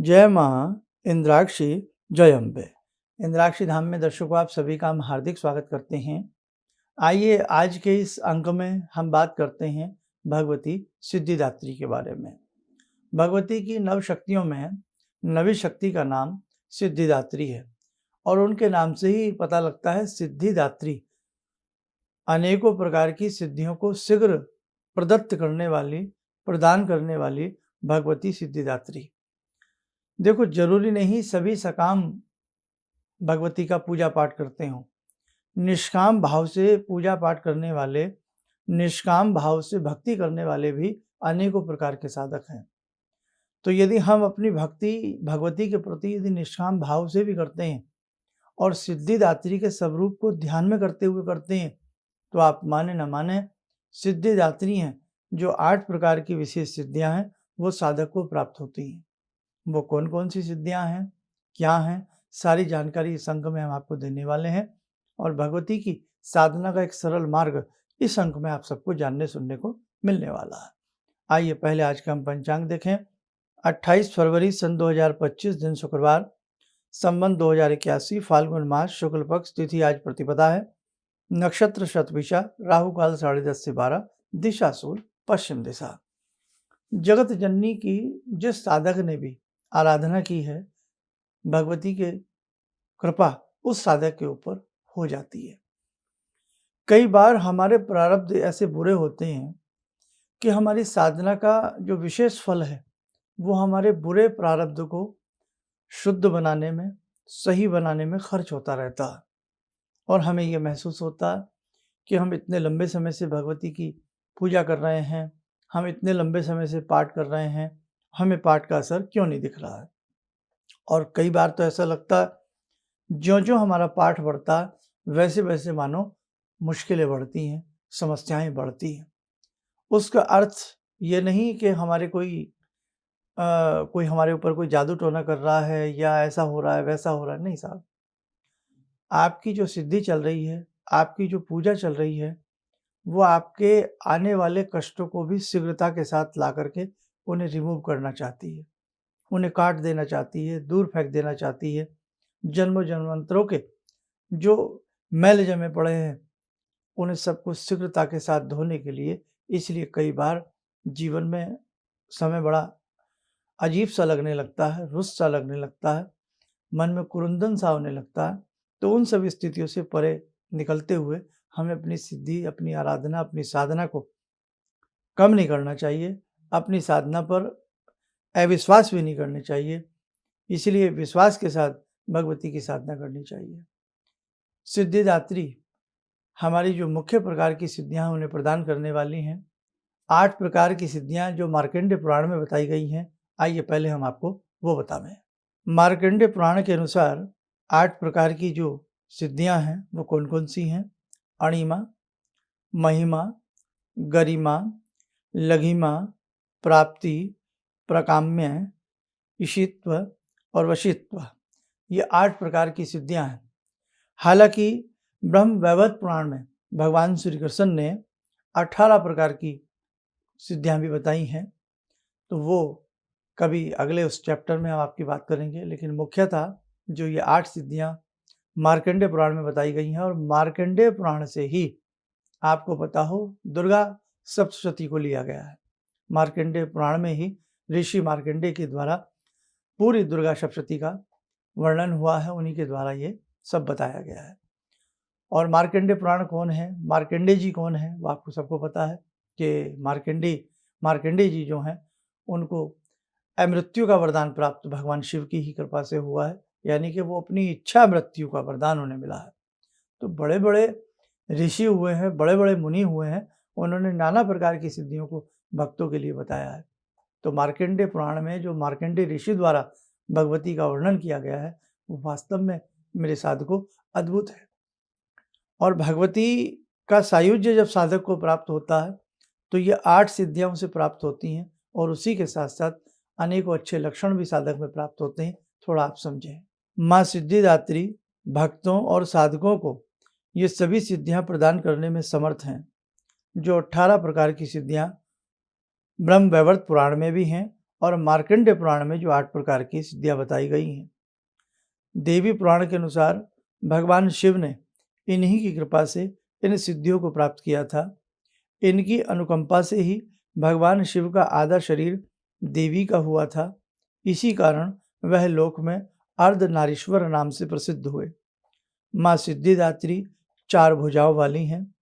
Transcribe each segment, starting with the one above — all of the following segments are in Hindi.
जय माँ इंद्राक्षी जय अम्बे। इंद्राक्षी धाम में दर्शकों आप सभी का हम हार्दिक स्वागत करते हैं। आइए आज के इस अंक में हम बात करते हैं भगवती सिद्धिदात्री के बारे में। भगवती की नव शक्तियों में नवी शक्ति का नाम सिद्धिदात्री है और उनके नाम से ही पता लगता है सिद्धिदात्री अनेकों प्रकार की सिद्धियों को शीघ्र प्रदान करने वाली भगवती सिद्धिदात्री। देखो, जरूरी नहीं सभी सकाम भगवती का पूजा पाठ करते हों। निष्काम भाव से पूजा पाठ करने वाले, निष्काम भाव से भक्ति करने वाले भी अनेकों प्रकार के साधक हैं। तो यदि हम अपनी भक्ति भगवती के प्रति यदि निष्काम भाव से भी करते हैं और सिद्धिदात्री के स्वरूप को ध्यान में करते हुए करते हैं, तो आप माने न माने सिद्धिदात्री हैं जो 8 प्रकार की विशेष सिद्धियां हैं वो साधक को प्राप्त होती हैं। वो कौन कौन सी सिद्धियां हैं, क्या हैं, सारी जानकारी इस अंक में हम आपको देने वाले हैं और भगवती की साधना का एक सरल मार्ग इस अंक में आप सबको जानने सुनने को मिलने वाला है। आइए पहले आज का हम पंचांग देखें। 28 फरवरी सन 2025 दिन शुक्रवार, संवत 2081, फाल्गुन मास, शुक्ल पक्ष, तिथि आज प्रतिपदा है, नक्षत्र शतभिषा, राहु काल 10:30 से 12, दिशा सूर्य पश्चिम दिशा। जगत जननी की जिस साधक ने भी आराधना की है, भगवती के कृपा उस साधक के ऊपर हो जाती है। कई बार हमारे प्रारब्ध ऐसे बुरे होते हैं कि हमारी साधना का जो विशेष फल है वो हमारे बुरे प्रारब्ध को शुद्ध बनाने में, सही बनाने में खर्च होता रहता है और हमें ये महसूस होता है कि हम इतने लंबे समय से भगवती की पूजा कर रहे हैं, हम इतने लंबे समय से पाठ कर रहे हैं, हमें पाठ का असर क्यों नहीं दिख रहा है। और कई बार तो ऐसा लगता है ज्यों-ज्यों हमारा पाठ बढ़ता है वैसे वैसे मानो मुश्किलें बढ़ती हैं, समस्याएं बढ़ती हैं। उसका अर्थ ये नहीं कि कोई हमारे ऊपर कोई जादू टोना कर रहा है या ऐसा हो रहा है वैसा हो रहा है, नहीं साहब। आपकी जो सिद्धि चल रही है, आपकी जो पूजा चल रही है, वो आपके आने वाले कष्टों को भी शीघ्रता के साथ ला करके उन्हें रिमूव करना चाहती है, उन्हें काट देना चाहती है, दूर फेंक देना चाहती है। जन्मों जन्मांतरों के जो मैल जमे पड़े हैं उन्हें सबको शीघ्रता के साथ धोने के लिए, इसलिए कई बार जीवन में समय बड़ा अजीब सा लगने लगता है, रुष्ट सा लगने लगता है, मन में कुरुंदन सा होने लगता है। तो उन सब स्थितियों से परे निकलते हुए हमें अपनी सिद्धि, अपनी आराधना, अपनी साधना को कम नहीं करना चाहिए, अपनी साधना पर अविश्वास भी नहीं करनी चाहिए। इसलिए विश्वास के साथ भगवती की साधना करनी चाहिए। सिद्धिदात्री हमारी जो मुख्य प्रकार की सिद्धियां उन्हें प्रदान करने वाली हैं। 8 प्रकार की सिद्धियां जो मार्कंडेय पुराण में बताई गई हैं, आइए पहले हम आपको वो बतावें। मार्कंडेय पुराण के अनुसार 8 प्रकार की जो सिद्धियां हैं वो कौन कौन सी हैं? अणिमा, महिमा, गरिमा, लघिमा, प्राप्ति, प्रकाम्य, ईशित्व और वशित्व, ये 8 प्रकार की सिद्धियां हैं। हालांकि ब्रह्म वैवर्त पुराण में भगवान श्री कृष्ण ने 18 प्रकार की सिद्धियां भी बताई हैं, तो वो कभी अगले उस चैप्टर में हम आपकी बात करेंगे। लेकिन मुख्यतः जो ये 8 सिद्धियां मार्कंडेय पुराण में बताई गई हैं और मार्कंडेय पुराण से ही आपको पता हो दुर्गा सप्तशती को लिया गया है। मार्कंडेय पुराण में ही ऋषि मार्कंडेय के द्वारा पूरी दुर्गा सप्तशती का वर्णन हुआ है, उन्हीं के द्वारा ये सब बताया गया है। और मार्कंडेय पुराण कौन है, मार्कंडेय जी कौन है, वो आपको सबको पता है कि मार्कंडेय जी जो हैं उनको अमृत्यु का वरदान प्राप्त भगवान शिव की ही कृपा से हुआ है, यानी कि वो अपनी इच्छा मृत्यु का वरदान उन्हें मिला है। तो बड़े बड़े ऋषि हुए हैं, बड़े बड़े मुनि हुए हैं, उन्होंने नाना प्रकार की सिद्धियों को भक्तों के लिए बताया है। तो मार्कंडेय पुराण में जो मार्कंडेय ऋषि द्वारा भगवती का वर्णन किया गया है वो वास्तव में मेरे साधकों अद्भुत है। और भगवती का सायुज्य जब साधक को प्राप्त होता है तो ये 8 सिद्धियां उसे प्राप्त होती हैं और उसी के साथ साथ अनेकों अच्छे लक्षण भी साधक में प्राप्त होते हैं। थोड़ा आप समझें। माँ सिद्धिदात्री भक्तों और साधकों को ये सभी सिद्धियां प्रदान करने में समर्थ हैं। जो 18 प्रकार की सिद्धियां ब्रह्म वैवर्त पुराण में भी हैं और मार्कंडेय पुराण में जो 8 प्रकार की सिद्धियां बताई गई हैं। देवी पुराण के अनुसार भगवान शिव ने इन्हीं की कृपा से इन सिद्धियों को प्राप्त किया था। इनकी अनुकंपा से ही भगवान शिव का आधा शरीर देवी का हुआ था। इसी कारण वह लोक में अर्धनारीश्वर नाम से प्रसिद्ध हुए। माँ सिद्धिदात्री 4 भुजाओं वाली हैं।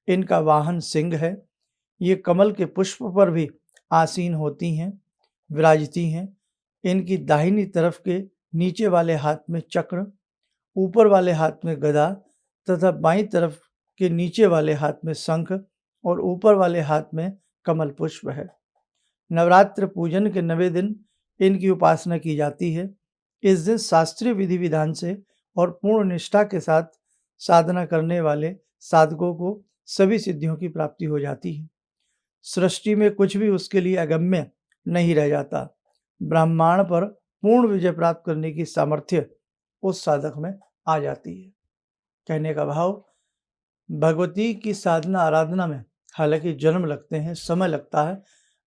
इनका वाहन सिंह है। ये कमल के पुष्प पर भी आसीन होती हैं, विराजती हैं। इनकी दाहिनी तरफ के नीचे वाले हाथ में चक्र, ऊपर वाले हाथ में गदा तथा बाईं तरफ के नीचे वाले हाथ में शंख और ऊपर वाले हाथ में कमल पुष्प है। नवरात्र पूजन के 9वें दिन इनकी उपासना की जाती है। इस दिन शास्त्रीय विधि विधान से और पूर्ण निष्ठा के साथ साधना करने वाले साधकों को सभी सिद्धियों की प्राप्ति हो जाती है। सृष्टि में कुछ भी उसके लिए अगम्य नहीं रह जाता। ब्रह्मांड पर पूर्ण विजय प्राप्त करने की सामर्थ्य उस साधक में आ जाती है। कहने का भाव, भगवती की साधना आराधना में हालांकि जन्म लगते हैं, समय लगता है।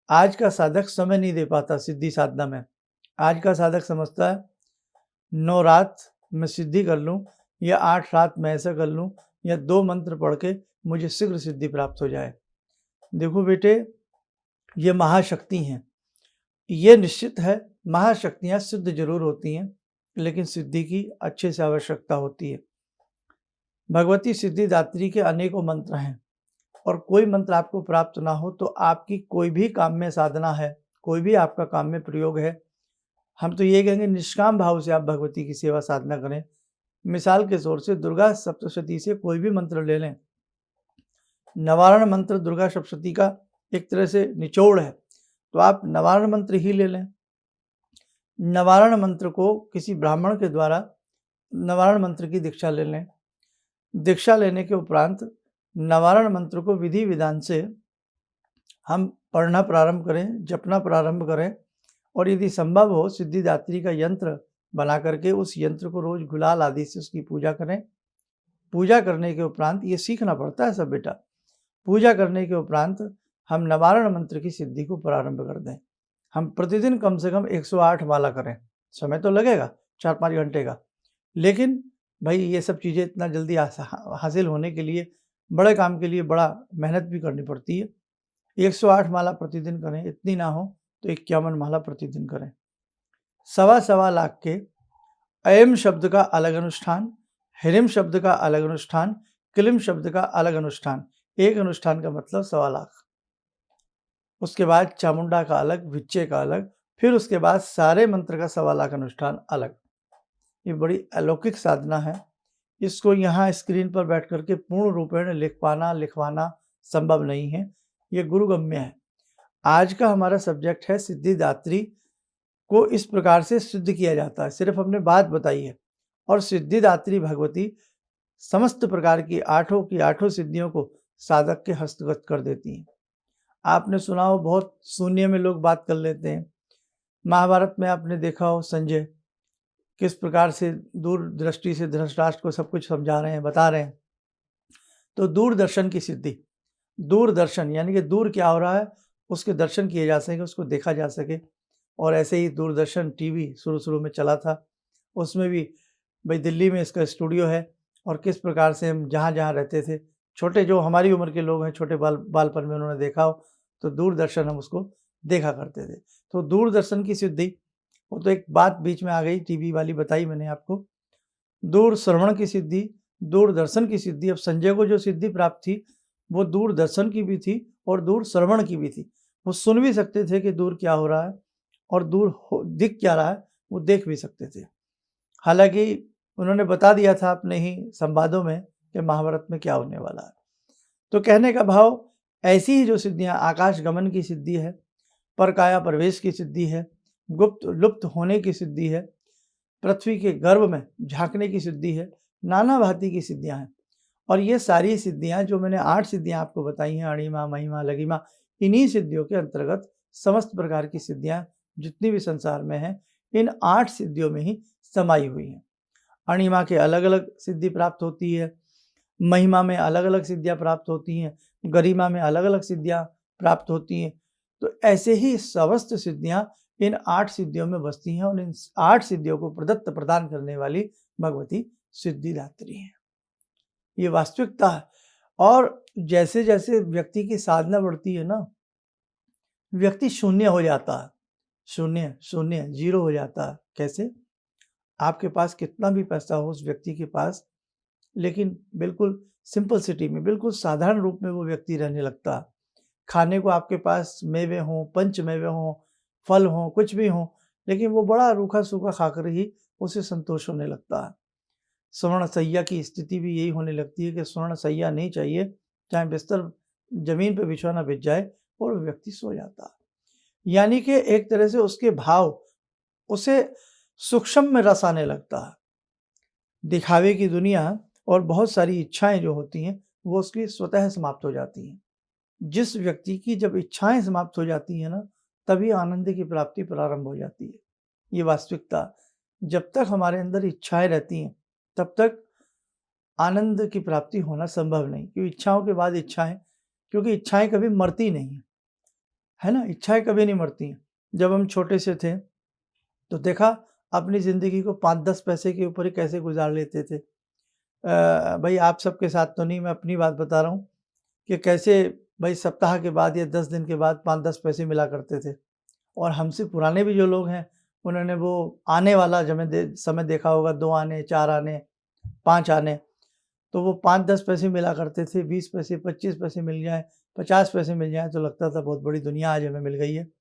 आज का साधक समय नहीं दे पाता सिद्धि साधना में। आज का साधक समझता है 9 रात मैं सिद्धि कर लूँ या 8 रात मैं ऐसा कर लूँ या 2 मंत्र पढ़ के मुझे शीघ्र सिद्धि प्राप्त हो जाए। देखो बेटे, ये महाशक्ति हैं। ये निश्चित है महाशक्तियाँ सिद्ध जरूर होती हैं, लेकिन सिद्धि की अच्छे से आवश्यकता होती है। भगवती सिद्धिदात्री के अनेकों मंत्र हैं और कोई मंत्र आपको प्राप्त ना हो तो आपकी कोई भी काम में साधना है, कोई भी आपका काम में प्रयोग है, हम तो ये कहेंगे निष्काम भाव से आप भगवती की सेवा साधना करें। मिसाल के तौर से दुर्गा सप्तशती से कोई भी मंत्र ले लें। नवारण मंत्र दुर्गा सप्तशती का एक तरह से निचोड़ है, तो आप नवारण मंत्र ही ले लें। नवारण मंत्र को किसी ब्राह्मण के द्वारा नवारण मंत्र की दीक्षा ले लें। दीक्षा लेने के उपरांत नवारण मंत्र को विधि विधान से हम पढ़ना प्रारंभ करें, जपना प्रारंभ करें और यदि संभव हो सिद्धिदात्री का यंत्र बना करके उस यंत्र को रोज गुलाल आदि से उसकी पूजा करें। पूजा करने के उपरांत, ये सीखना पड़ता है सब बेटा, पूजा करने के उपरांत हम नवारण मंत्र की सिद्धि को प्रारंभ कर दें। हम प्रतिदिन कम से कम 108 माला करें। समय तो लगेगा 4-5 घंटे का, लेकिन भाई ये सब चीज़ें इतना जल्दी हासिल होने के लिए, बड़े काम के लिए बड़ा मेहनत भी करनी पड़ती है। 108 माला प्रतिदिन करें, इतनी ना हो तो 51 माला प्रतिदिन करें। 1.25 लाख के अयम शब्द का अलग अनुष्ठान, हिरिम शब्द का अलग अनुष्ठान, क्लिम शब्द का अलग अनुष्ठान। एक अनुष्ठान का मतलब 1.25 लाख। उसके बाद चामुंडा का अलग, विच्चे का अलग, फिर उसके बाद सारे मंत्र का 1.25 लाख अनुष्ठान अलग। ये बड़ी अलौकिक साधना है। इसको यहाँ स्क्रीन पर बैठ करके पूर्ण रूपेण लिखवाना संभव नहीं है। ये गुरुगम्य है। आज का हमारा सब्जेक्ट है सिद्धिदात्री को इस प्रकार से सिद्ध किया जाता है। सिर्फ हमने बात बताई है और सिद्धिदात्री भगवती समस्त प्रकार की 8 सिद्धियों को साधक के हस्तगत कर देती हैं। आपने सुना हो बहुत शून्य में लोग बात कर लेते हैं। महाभारत में आपने देखा हो संजय किस प्रकार से दूरदृष्टि से धृतराष्ट्र को सब कुछ समझा रहे हैं, बता रहे हैं। तो दूरदर्शन की सिद्धि, दूरदर्शन यानी कि दूर क्या हो रहा है उसके दर्शन किए जा सके, उसको देखा जा सके। और ऐसे ही दूरदर्शन टीवी शुरू में चला था, उसमें भी भाई दिल्ली में इसका स्टूडियो है और किस प्रकार से हम जहाँ रहते थे, छोटे जो हमारी उम्र के लोग हैं, छोटे बालपन में उन्होंने देखा हो तो दूरदर्शन हम उसको देखा करते थे। तो दूरदर्शन की सिद्धि, वो तो एक बात बीच में आ गई टीवी वाली बताई मैंने आपको। दूर श्रवण की सिद्धि, दूरदर्शन की सिद्धि। अब संजय को जो सिद्धि प्राप्त थी वो दूरदर्शन की भी थी और दूर श्रवण की भी थी। वो सुन भी सकते थे कि दूर क्या हो रहा है और दूर दिख क्या रहा है वो देख भी सकते थे। हालांकि उन्होंने बता दिया था अपने ही संवादों में कि महाभारत में क्या होने वाला है। तो कहने का भाव, ऐसी ही जो सिद्धियां, आकाश गमन की सिद्धि है, परकाया प्रवेश की सिद्धि है, गुप्त लुप्त होने की सिद्धि है, पृथ्वी के गर्भ में झांकने की सिद्धि है, नाना भांति की सिद्धियां हैं। और ये सारी सिद्धियां जो मैंने 8 सिद्धियां आपको बताई हैं, अणिमा, महिमा, लघिमा, इन्हीं सिद्धियों के अंतर्गत समस्त प्रकार की सिद्धियां जितनी भी संसार में हैं, इन 8 सिद्धियों में ही समाई हुई हैं। अणिमा के अलग अलग सिद्धि प्राप्त होती है, महिमा में अलग अलग सिद्धियां प्राप्त होती हैं, गरिमा में अलग अलग सिद्धियां प्राप्त होती हैं। तो ऐसे ही समस्त सिद्धियां इन 8 सिद्धियों में बसती हैं और इन 8 सिद्धियों को प्रदत्त प्रदान करने वाली भगवती सिद्धिदात्री हैं। ये वास्तविकता है। और जैसे-जैसे व्यक्ति की साधना बढ़ती है ना, व्यक्ति शून्य हो जाता है। शून्य, शून्य, ज़ीरो हो जाता है। कैसे? आपके पास कितना भी पैसा हो उस व्यक्ति के पास, लेकिन बिल्कुल सिंपलिसिटी में, बिल्कुल साधारण रूप में वो व्यक्ति रहने लगता है। खाने को आपके पास मेवे हों, पंच मेवे हों, फल हों, कुछ भी हों, लेकिन वो बड़ा रूखा-सूखा खाकर ही उसे संतोष होने लगता है। स्वर्ण सैया की स्थिति भी यही होने लगती है कि स्वर्ण सैया नहीं चाहिए, चाहे बिस्तर ज़मीन पे बिछौना बिछ जाए और वो व्यक्ति सो जाता है। यानी कि एक तरह से उसके भाव, उसे सूक्ष्म में रस आने लगता है। दिखावे की दुनिया और बहुत सारी इच्छाएँ जो होती हैं, वो उसकी स्वतः समाप्त हो जाती हैं। जिस व्यक्ति की जब इच्छाएँ समाप्त हो जाती हैं ना, तभी आनंद की प्राप्ति प्रारंभ हो जाती है। ये वास्तविकता, जब तक हमारे अंदर इच्छाएँ रहती हैं, तब तक आनंद की प्राप्ति होना संभव नहीं, क्योंकि इच्छाओं के बाद इच्छाएँ, क्योंकि इच्छाएँ कभी मरती नहीं हैं, है ना? इच्छाएँ कभी नहीं मरती हैं। जब हम छोटे से थे, तो देखा अपनी ज़िंदगी को 5-10 पैसे के ऊपर ही कैसे गुज़ार लेते थे। भई आप सबके साथ तो नहीं, मैं अपनी बात बता रहा हूँ कि कैसे भई सप्ताह के बाद या 10 दिन के बाद 5-10 पैसे मिला करते थे। और हमसे पुराने भी जो लोग हैं, उन्होंने वो आने वाला समय देखा होगा, 2 आने, 4 आने, 5 आने, तो वो 5-10 पैसे मिला करते थे, 20 पैसे, 25 पैसे मिल जाएँ, 50 पैसे मिल जाएँ तो लगता था बहुत बड़ी दुनिया आज हमें मिल गई है।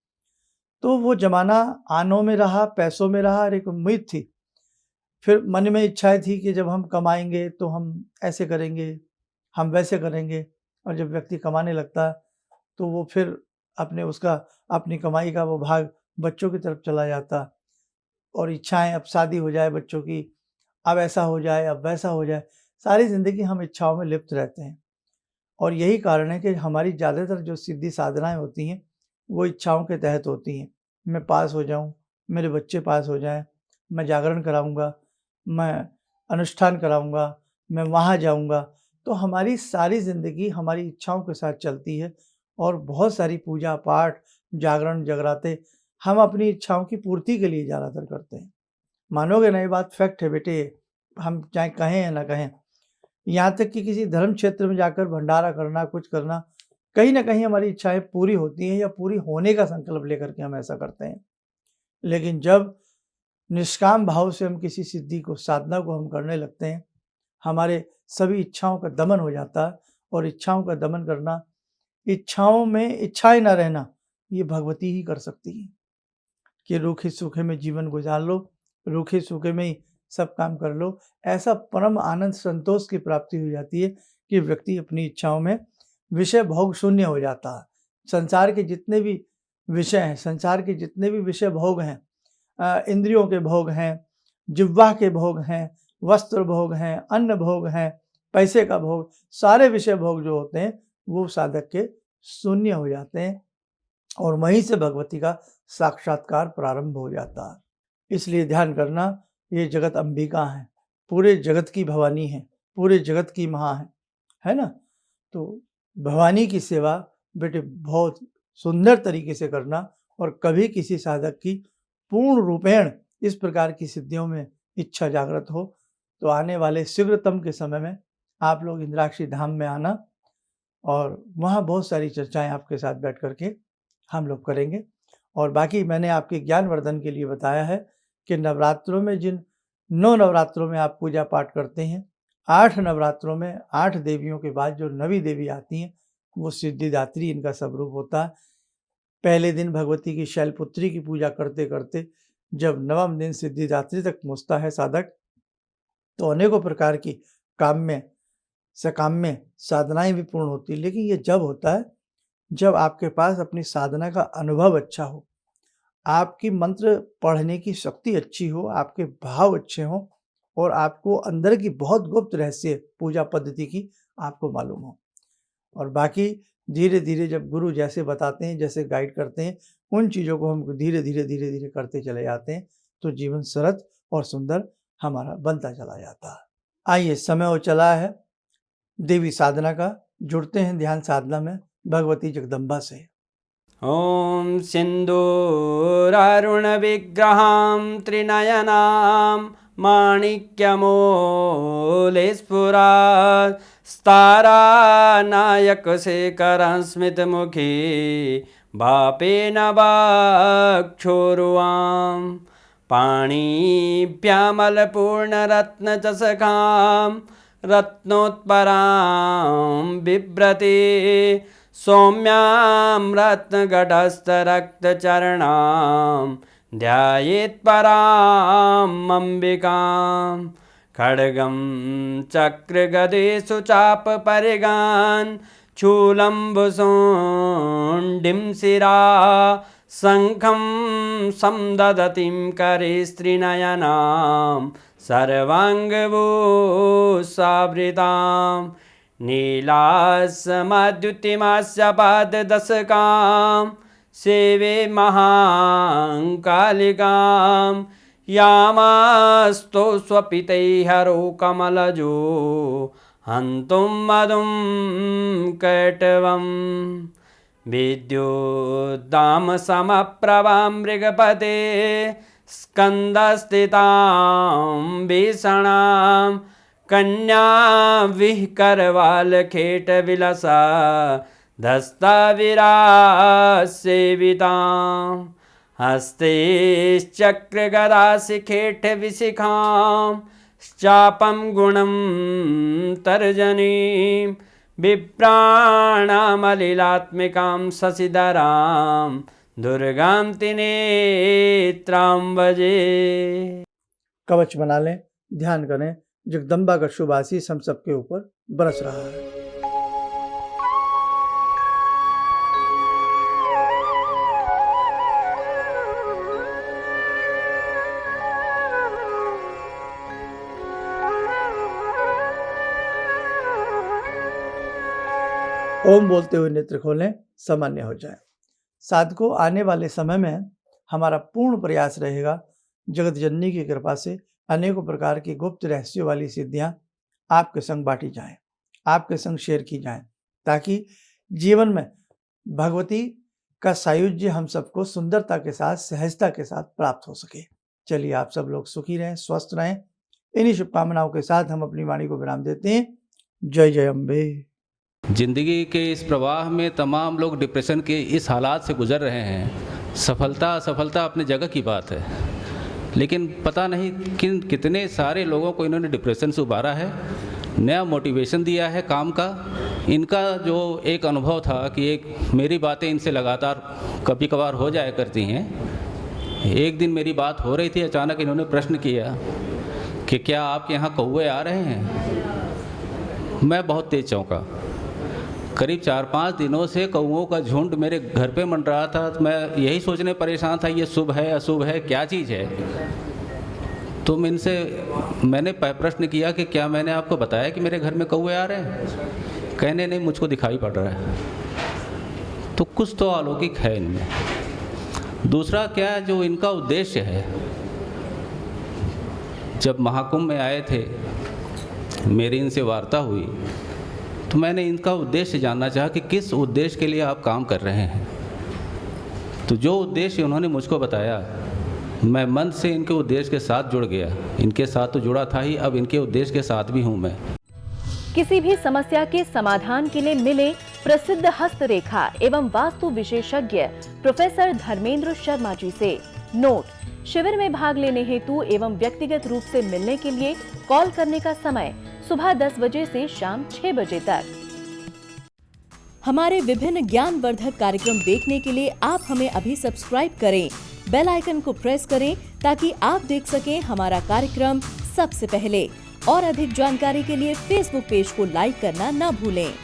तो वो ज़माना आनों में रहा, पैसों में रहा और एक उम्मीद थी। फिर मन में इच्छाएँ थी कि जब हम कमाएँगे तो हम ऐसे करेंगे, हम वैसे करेंगे, और जब व्यक्ति कमाने लगता है, तो वो फिर अपनी कमाई का वो भाग बच्चों की तरफ चला जाता, और इच्छाएँ, अब शादी हो जाए बच्चों की, अब ऐसा हो जाए, अब वैसा हो जाए। सारी ज़िंदगी हम इच्छाओं में लिप्त रहते हैं, और यही कारण है कि हमारी ज़्यादातर जो सिद्धि साधनाएँ होती हैं, वो इच्छाओं के तहत होती हैं। मैं पास हो जाऊँ, मेरे बच्चे पास हो जाएँ, मैं जागरण कराऊँगा, मैं अनुष्ठान कराऊँगा, मैं वहाँ जाऊँगा। तो हमारी सारी ज़िंदगी हमारी इच्छाओं के साथ चलती है, और बहुत सारी पूजा-पाठ, जागरण, जगराते हम अपनी इच्छाओं की पूर्ति के लिए ज़्यादातर करते हैं। मानोगे नहीं, ये बात फैक्ट है बेटे, हम चाहे कहें या ना कहें। यहाँ तक कि किसी धर्म क्षेत्र में जाकर भंडारा करना, कुछ करना, कहीं न कहीं हमारी इच्छाएँ पूरी होती हैं या पूरी होने का संकल्प लेकर के हम ऐसा करते हैं। लेकिन जब निष्काम भाव से हम किसी सिद्धि को, साधना को हम करने लगते हैं, हमारे सभी इच्छाओं का दमन हो जाता है, और इच्छाओं का दमन करना, इच्छाओं में इच्छाएँ ना रहना, ये भगवती ही कर सकती हैं। कि रूखे-सूखे में जीवन गुज़ार लो, रूखे-सूखे में ही सब काम कर लो। ऐसा परम आनंद, संतोष की प्राप्ति हो जाती है कि व्यक्ति अपनी इच्छाओं में विषय भोग शून्य हो जाता है। संसार के जितने भी विषय हैं, संसार के जितने भी विषय भोग हैं, इंद्रियों के भोग हैं, जिह्वा के भोग हैं, वस्त्र भोग हैं, अन्न भोग हैं, पैसे का भोग, सारे विषय भोग जो होते हैं, वो साधक के शून्य हो जाते हैं, और वहीं से भगवती का साक्षात्कार प्रारंभ हो जाता है। इसलिए ध्यान करना, ये जगत अंबिका है, पूरे जगत की भवानी है, पूरे जगत की माँ है ना? तो भवानी की सेवा बेटे बहुत सुंदर तरीके से करना, और कभी किसी साधक की पूर्ण रूपेण इस प्रकार की सिद्धियों में इच्छा जागृत हो, तो आने वाले शीघ्रतम के समय में आप लोग इंद्राक्षी धाम में आना, और वहाँ बहुत सारी चर्चाएँ आपके साथ बैठ कर के हम लोग करेंगे। और बाकी मैंने आपके ज्ञानवर्धन के लिए बताया है कि नवरात्रों में, जिन 9 नवरात्रों में आप पूजा पाठ करते हैं, 8 नवरात्रों में 8 देवियों के बाद जो 9वीं देवी आती हैं, वो सिद्धिदात्री इनका स्वरूप होता है। पहले दिन भगवती की शैलपुत्री की पूजा करते-करते जब 9वें दिन सिद्धिदात्री तक पहुँचता है साधक, तो अनेकों प्रकार की काम्य, सकाम्य साधनाएँ भी पूर्ण होती हैं। लेकिन ये जब होता है, जब आपके पास अपनी साधना का अनुभव अच्छा हो, आपकी मंत्र पढ़ने की शक्ति अच्छी हो, आपके भाव अच्छे हों, और आपको अंदर की बहुत गुप्त रहस्य पूजा पद्धति की आपको मालूम हो। और बाकी धीरे-धीरे जब गुरु जैसे बताते हैं, जैसे गाइड करते हैं, उन चीज़ों को हम धीरे-धीरे, धीरे-धीरे करते चले जाते हैं, तो जीवन सरल और सुंदर हमारा बनता चला जाता है। आइए, समय हो चला है देवी साधना का, जुड़ते हैं ध्यान साधना में भगवती जगदम्बा से। ॐ सिन्दूरारुणविग्रहां त्रिनयनां माणिक्यमूलस्फुरात् स्तारानायकशेखरं स्मितमुखी बापेन वाक्षोरुवां पाणिभ्यामलपूर्णरत्नचषकां रत्नोत्परां बिभ्रति सौम्यां रत्नगटस्थरक्तचरणां ध्यायेत् पराम् अम्बिकां खड्गं चक्रगदेषु चापपरिगान् चूलम्बुसुण्डिं शिरा शङ्खं संदधतीं करे स्त्रीनयनां सर्वाङ्गभूषावृतां नीलासमद्युतिमास्य पाददशकां सेवे महाकालिकां यामास्तो स्वपितैहरो कमलजो हन्तुं मधुं कैटवम् विद्युद्दामसमप्रभां मृगपते स्कन्दस्थितां भीषणां कन्याविहकरवालखेटविलसा धस्ताविरासेवितां हस्तैश्चक्रगदाशिखेटविशिखां चापं गुणं तर्जनीं विप्राणामलिलात्मिकां शशिधरां दुर्गां त्रिनेत्रां भजे। कवच बना लें, ध्यान करें, जगदम्बा का शुभ आशीष हम सबके ऊपर बरस रहा है। ओम बोलते हुए नेत्र खोलें, सामान्य हो जाए। साधकों, आने वाले समय में हमारा पूर्ण प्रयास रहेगा जगत जननी की कृपा से अनेकों प्रकार की गुप्त रहस्यों वाली सिद्धियां आपके संग बांटी जाएं, आपके संग शेयर की जाएं, ताकि जीवन में भगवती का सायुज्य हम सबको सुंदरता के साथ, सहजता के साथ प्राप्त हो सके। चलिए, आप सब लोग सुखी रहें, स्वस्थ रहें। इन्हीं शुभकामनाओं के साथ हम अपनी वाणी को विराम देते हैं। जय जय अम्बे। जिंदगी के इस प्रवाह में तमाम लोग डिप्रेशन के इस हालात से गुजर रहे हैं। सफलता असफलता अपनी जगह की बात है, लेकिन पता नहीं कितने सारे लोगों को इन्होंने डिप्रेशन से उबारा है, नया मोटिवेशन दिया है काम का। इनका जो एक अनुभव था कि एक मेरी बातें इनसे लगातार कभी कभार हो जाया करती हैं। एक दिन मेरी बात हो रही थी, अचानक इन्होंने प्रश्न किया कि क्या आपके यहाँ कौवे आ रहे हैं। मैं बहुत तेज चौंका। करीब 4-5 दिनों से कौवों का झुंड मेरे घर पे मंडरा था। तो मैं यही सोचने परेशान था, ये शुभ है अशुभ है, क्या चीज़ है। तो मैंने प्रश्न किया कि क्या मैंने आपको बताया कि मेरे घर में कौवे आ रहे हैं। कहने नहीं, मुझको दिखाई पड़ रहा है। तो कुछ तो अलौकिक है इनमें। दूसरा क्या, जो इनका उद्देश्य है, जब महाकुंभ में आए थे, मेरी इनसे वार्ता हुई तो मैंने इनका उद्देश्य जानना चाहा कि किस उद्देश्य के लिए आप काम कर रहे हैं। तो जो उद्देश्य उन्होंने मुझको बताया, मैं मन से इनके उद्देश्य के साथ जुड़ गया। इनके साथ तो जुड़ा था ही, अब इनके उद्देश्य के साथ भी हूँ मैं। किसी भी समस्या के समाधान के लिए मिले प्रसिद्ध हस्तरेखा एवं वास्तु विशेषज्ञ प्रोफेसर धर्मेंद्र शर्मा जी से। नोट: शिविर में भाग लेने हेतु एवं व्यक्तिगत रूप से मिलने के लिए कॉल करने का समय सुबह 10 बजे से शाम 6 बजे तक। हमारे विभिन्न ज्ञानवर्धक कार्यक्रम देखने के लिए आप हमें अभी सब्सक्राइब करें, बेल आइकन को प्रेस करें ताकि आप देख सकें हमारा कार्यक्रम सबसे पहले। और अधिक जानकारी के लिए फेसबुक पेज को लाइक करना न भूलें।